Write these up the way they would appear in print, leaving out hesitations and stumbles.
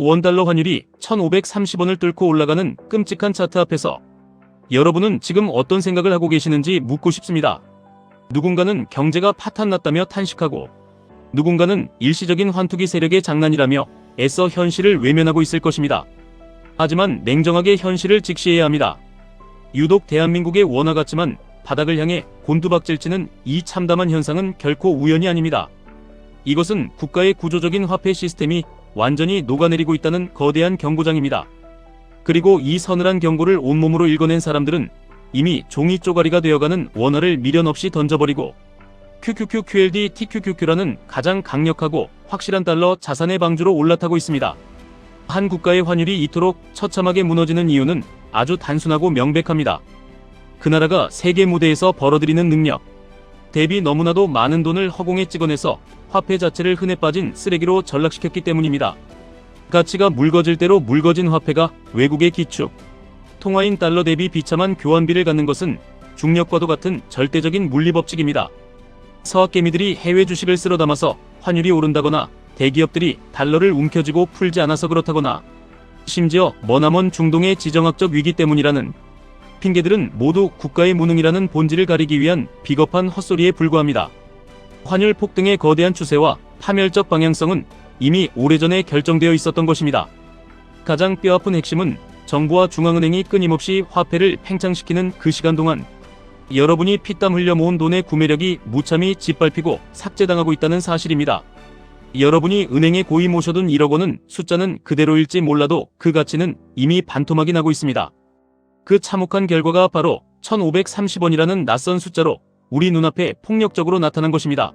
원달러 환율이 1,530원을 뚫고 올라가는 끔찍한 차트 앞에서 여러분은 지금 어떤 생각을 하고 계시는지 묻고 싶습니다. 누군가는 경제가 파탄났다며 탄식하고, 누군가는 일시적인 환투기 세력의 장난이라며 애써 현실을 외면하고 있을 것입니다. 하지만 냉정하게 현실을 직시해야 합니다. 유독 대한민국의 원화 같지만 바닥을 향해 곤두박질치는 이 참담한 현상은 결코 우연이 아닙니다. 이것은 국가의 구조적인 화폐 시스템이 완전히 녹아내리고 있다는 거대한 경고장입니다. 그리고 이 서늘한 경고를 온몸으로 읽어낸 사람들은 이미 종이 쪼가리가 되어가는 원화를 미련 없이 던져버리고 QQQ, QLD, TQQQ라는 가장 강력하고 확실한 달러 자산의 방주로 올라타고 있습니다. 한 국가의 환율이 이토록 처참하게 무너지는 이유는 아주 단순하고 명백합니다. 그 나라가 세계 무대에서 벌어들이는 능력 대비 너무나도 많은 돈을 허공에 찍어내서 화폐 자체를 흔해 빠진 쓰레기로 전락시켰기 때문입니다. 가치가 묽어질 대로 묽어진 화폐가 외국의 기축 통화인 달러 대비 비참한 교환비를 갖는 것은 중력과도 같은 절대적인 물리법칙입니다. 서학개미들이 해외 주식을 쓸어 담아서 환율이 오른다거나 대기업들이 달러를 움켜쥐고 풀지 않아서 그렇다거나 심지어 머나먼 중동의 지정학적 위기 때문이라는 핑계들은 모두 국가의 무능이라는 본질을 가리기 위한 비겁한 헛소리에 불과합니다. 환율 폭등의 거대한 추세와 파멸적 방향성은 이미 오래전에 결정되어 있었던 것입니다. 가장 뼈아픈 핵심은 정부와 중앙은행이 끊임없이 화폐를 팽창시키는 그 시간 동안 여러분이 피땀 흘려 모은 돈의 구매력이 무참히 짓밟히고 삭제당하고 있다는 사실입니다. 여러분이 은행에 고이 모셔둔 1억 원은 숫자는 그대로일지 몰라도 그 가치는 이미 반토막이 나고 있습니다. 그 참혹한 결과가 바로 1,530원이라는 낯선 숫자로 우리 눈앞에 폭력적으로 나타난 것입니다.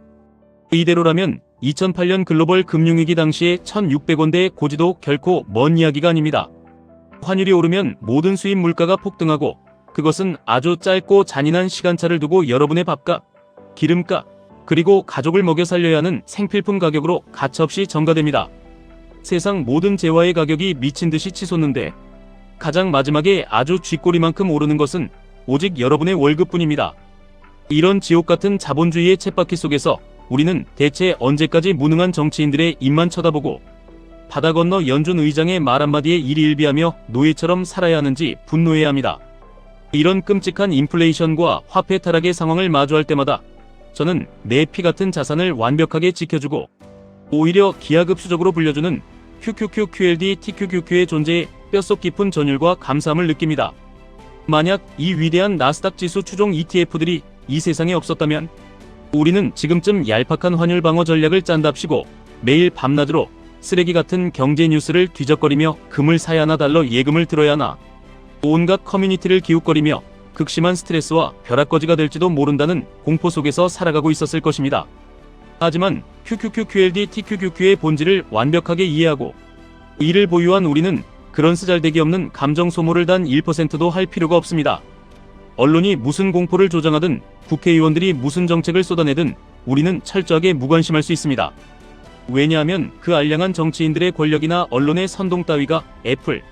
이대로라면 2008년 글로벌 금융위기 당시의 1,600원대의 고지도 결코 먼 이야기가 아닙니다. 환율이 오르면 모든 수입 물가가 폭등하고 그것은 아주 짧고 잔인한 시간차를 두고 여러분의 밥값, 기름값, 그리고 가족을 먹여 살려야 하는 생필품 가격으로 가차없이 전가됩니다. 세상 모든 재화의 가격이 미친 듯이 치솟는데 가장 마지막에 아주 쥐꼬리만큼 오르는 것은 오직 여러분의 월급뿐입니다. 이런 지옥같은 자본주의의 쳇바퀴 속에서 우리는 대체 언제까지 무능한 정치인들의 입만 쳐다보고 바다 건너 연준 의장의 말 한마디에 일희일비하며 노예처럼 살아야 하는지 분노해야 합니다. 이런 끔찍한 인플레이션과 화폐 타락의 상황을 마주할 때마다 저는 내 피 같은 자산을 완벽하게 지켜주고 오히려 기하급수적으로 불려주는 QQQ, QLD, TQQQ의 존재에 뼛속 깊은 전율과 감사함을 느낍니다. 만약 이 위대한 나스닥 지수 추종 ETF들이 이 세상에 없었다면 우리는 지금쯤 얄팍한 환율 방어 전략을 짠답시고 매일 밤낮으로 쓰레기 같은 경제 뉴스를 뒤적거리며 금을 사야 하나 달러 예금을 들어야 하나 온갖 커뮤니티를 기웃거리며 극심한 스트레스와 벼락거지가 될지도 모른다는 공포 속에서 살아가고 있었을 것입니다. 하지만 QQQ, QLD, TQQQ의 본질을 완벽하게 이해하고 이를 보유한 우리는 그런 쓰잘데기 없는 감정 소모를 단 1%도 할 필요가 없습니다. 언론이 무슨 공포를 조장하든 국회의원들이 무슨 정책을 쏟아내든 우리는 철저하게 무관심할 수 있습니다. 왜냐하면 그 알량한 정치인들의 권력이나 언론의 선동 따위가 애플,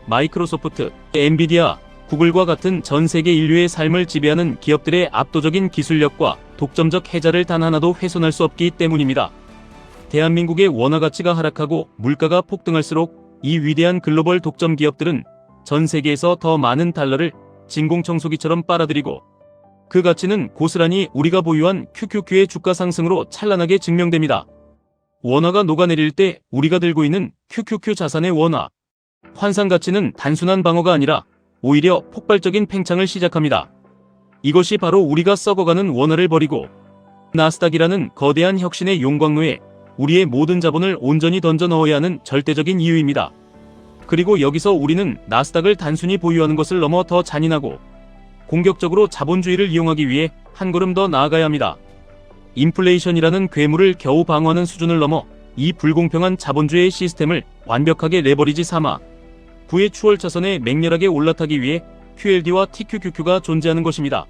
마이크로소프트, 엔비디아, 구글과 같은 전 세계 인류의 삶을 지배하는 기업들의 압도적인 기술력과 독점적 해자를 단 하나도 훼손할 수 없기 때문입니다. 대한민국의 원화 가치가 하락하고 물가가 폭등할수록 이 위대한 글로벌 독점 기업들은 전 세계에서 더 많은 달러를 진공청소기처럼 빨아들이고 그 가치는 고스란히 우리가 보유한 QQQ의 주가 상승으로 찬란하게 증명됩니다. 원화가 녹아내릴 때 우리가 들고 있는 QQQ 자산의 원화 환상 가치는 단순한 방어가 아니라 오히려 폭발적인 팽창을 시작합니다. 이것이 바로 우리가 썩어가는 원화를 버리고 나스닥이라는 거대한 혁신의 용광로에 우리의 모든 자본을 온전히 던져 넣어야 하는 절대적인 이유입니다. 그리고 여기서 우리는 나스닥을 단순히 보유하는 것을 넘어 더 잔인하고 공격적으로 자본주의를 이용하기 위해 한 걸음 더 나아가야 합니다. 인플레이션이라는 괴물을 겨우 방어하는 수준을 넘어 이 불공평한 자본주의 시스템을 완벽하게 레버리지 삼아 부의 추월차선에 맹렬하게 올라타기 위해 QLD와 TQQQ가 존재하는 것입니다.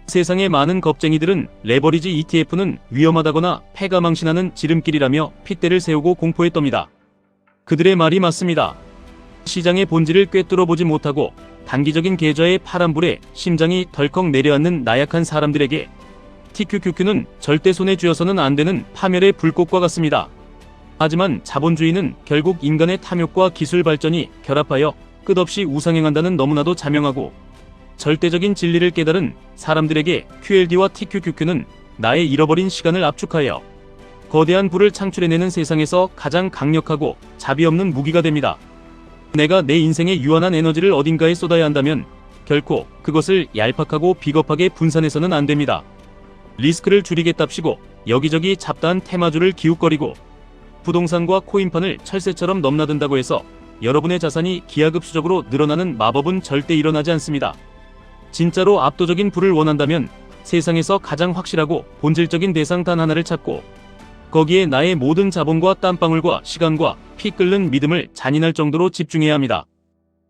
세상의 많은 겁쟁이들은 레버리지 ETF는 위험하다거나 패가 망신하는 지름길이라며 핏대를 세우고 공포에 떱니다. 그들의 말이 맞습니다. 시장의 본질을 꿰뚫어보지 못하고 단기적인 계좌의 파란불에 심장이 덜컥 내려앉는 나약한 사람들에게 TQQQ는 절대 손에 쥐어서는 안 되는 파멸의 불꽃과 같습니다. 하지만 자본주의는 결국 인간의 탐욕과 기술 발전이 결합하여 끝없이 우상행한다는 너무나도 자명하고 절대적인 진리를 깨달은 사람들에게 QLD와 TQQQ는 나의 잃어버린 시간을 압축하여 거대한 부를 창출해내는 세상에서 가장 강력하고 자비 없는 무기가 됩니다. 내가 내 인생의 유한한 에너지를 어딘가에 쏟아야 한다면 결코 그것을 얄팍하고 비겁하게 분산해서는 안 됩니다. 리스크를 줄이겠답시고 여기저기 잡다한 테마주를 기웃거리고 부동산과 코인판을 철새처럼 넘나든다고 해서 여러분의 자산이 기하급수적으로 늘어나는 마법은 절대 일어나지 않습니다. 진짜로 압도적인 부를 원한다면 세상에서 가장 확실하고 본질적인 대상 단 하나를 찾고 거기에 나의 모든 자본과 땀방울과 시간과 피 끓는 믿음을 잔인할 정도로 집중해야 합니다.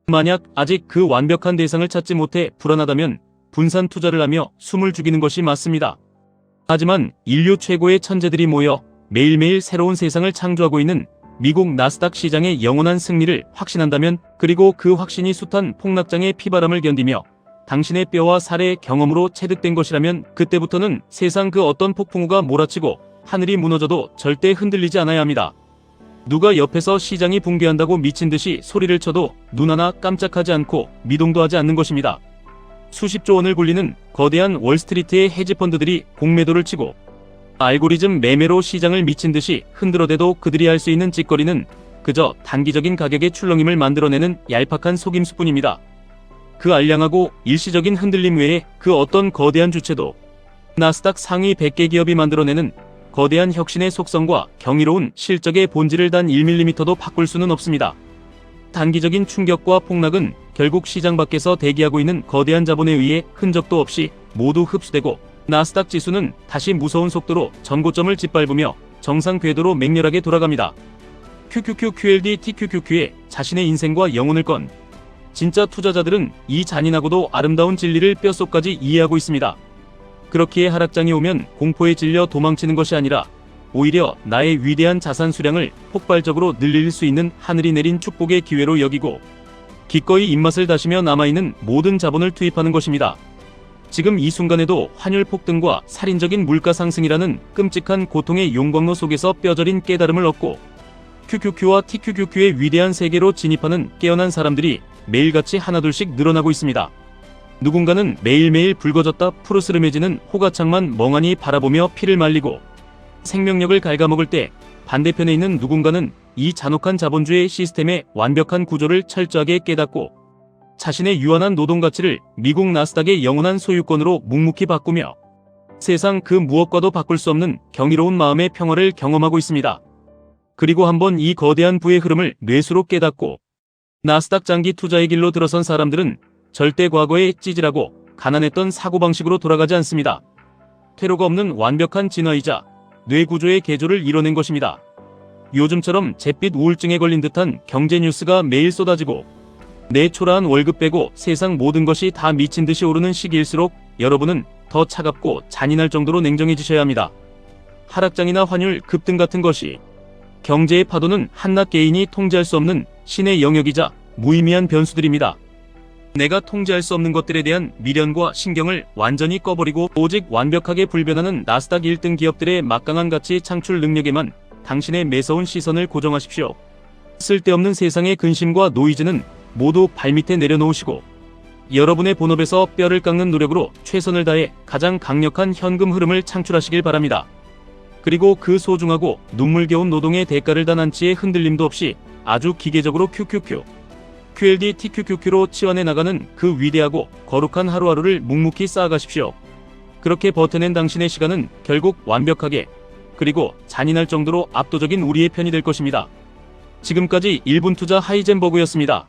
만약 아직 그 완벽한 대상을 찾지 못해 불안하다면 분산 투자를 하며 숨을 죽이는 것이 맞습니다. 하지만 인류 최고의 천재들이 모여 매일매일 새로운 세상을 창조하고 있는 미국 나스닥 시장의 영원한 승리를 확신한다면, 그리고 그 확신이 숱한 폭락장의 피바람을 견디며 당신의 뼈와 살의 경험으로 체득된 것이라면 그때부터는 세상 그 어떤 폭풍우가 몰아치고 하늘이 무너져도 절대 흔들리지 않아야 합니다. 누가 옆에서 시장이 붕괴한다고 미친듯이 소리를 쳐도 눈 하나 깜짝하지 않고 미동도 하지 않는 것입니다. 수십조 원을 굴리는 거대한 월스트리트의 헤지펀드들이 공매도를 치고 알고리즘 매매로 시장을 미친듯이 흔들어대도 그들이 할 수 있는 짓거리는 그저 단기적인 가격의 출렁임을 만들어내는 얄팍한 속임수뿐입니다. 그 알량하고 일시적인 흔들림 외에 그 어떤 거대한 주체도 나스닥 상위 100개 기업이 만들어내는 거대한 혁신의 속성과 경이로운 실적의 본질을 단 1mm도 바꿀 수는 없습니다. 단기적인 충격과 폭락은 결국 시장 밖에서 대기하고 있는 거대한 자본에 의해 흔적도 없이 모두 흡수되고 나스닥 지수는 다시 무서운 속도로 전고점을 짓밟으며 정상 궤도로 맹렬하게 돌아갑니다. QQQ, QLD, TQQQ에 자신의 인생과 영혼을 건 진짜 투자자들은 이 잔인하고도 아름다운 진리를 뼛속까지 이해하고 있습니다. 그렇기에 하락장이 오면 공포에 질려 도망치는 것이 아니라 오히려 나의 위대한 자산 수량을 폭발적으로 늘릴 수 있는 하늘이 내린 축복의 기회로 여기고 기꺼이 입맛을 다시며 남아있는 모든 자본을 투입하는 것입니다. 지금 이 순간에도 환율 폭등과 살인적인 물가 상승이라는 끔찍한 고통의 용광로 속에서 뼈저린 깨달음을 얻고 QQQ와 TQQQ의 위대한 세계로 진입하는 깨어난 사람들이 매일같이 하나둘씩 늘어나고 있습니다. 누군가는 매일매일 붉어졌다 푸르스름해지는 호가창만 멍하니 바라보며 피를 말리고 생명력을 갉아먹을 때, 반대편에 있는 누군가는 이 잔혹한 자본주의 시스템의 완벽한 구조를 철저하게 깨닫고 자신의 유한한 노동 가치를 미국 나스닥의 영원한 소유권으로 묵묵히 바꾸며 세상 그 무엇과도 바꿀 수 없는 경이로운 마음의 평화를 경험하고 있습니다. 그리고 한번 이 거대한 부의 흐름을 뇌수로 깨닫고 나스닥 장기 투자의 길로 들어선 사람들은 절대 과거에 찌질하고 가난했던 사고방식으로 돌아가지 않습니다. 퇴로가 없는 완벽한 진화이자 뇌구조의 개조를 이뤄낸 것입니다. 요즘처럼 잿빛 우울증에 걸린 듯한 경제 뉴스가 매일 쏟아지고 내 초라한 월급 빼고 세상 모든 것이 다 미친 듯이 오르는 시기일수록 여러분은 더 차갑고 잔인할 정도로 냉정해지셔야 합니다. 하락장이나 환율 급등 같은 것이 경제의 파도는 한낱 개인이 통제할 수 없는 신의 영역이자 무의미한 변수들입니다. 내가 통제할 수 없는 것들에 대한 미련과 신경을 완전히 꺼버리고 오직 완벽하게 불변하는 나스닥 1등 기업들의 막강한 가치 창출 능력에만 당신의 매서운 시선을 고정하십시오. 쓸데없는 세상의 근심과 노이즈는 모두 발밑에 내려놓으시고 여러분의 본업에서 뼈를 깎는 노력으로 최선을 다해 가장 강력한 현금 흐름을 창출하시길 바랍니다. 그리고 그 소중하고 눈물겨운 노동의 대가를 단 한치의 흔들림도 없이 아주 기계적으로 QQQ, QLD, TQQQ로 치환해 나가는 그 위대하고 거룩한 하루하루를 묵묵히 쌓아가십시오. 그렇게 버텨낸 당신의 시간은 결국 완벽하게 그리고 잔인할 정도로 압도적인 우리의 편이 될 것입니다. 지금까지 1분 투자 하이젠버그였습니다.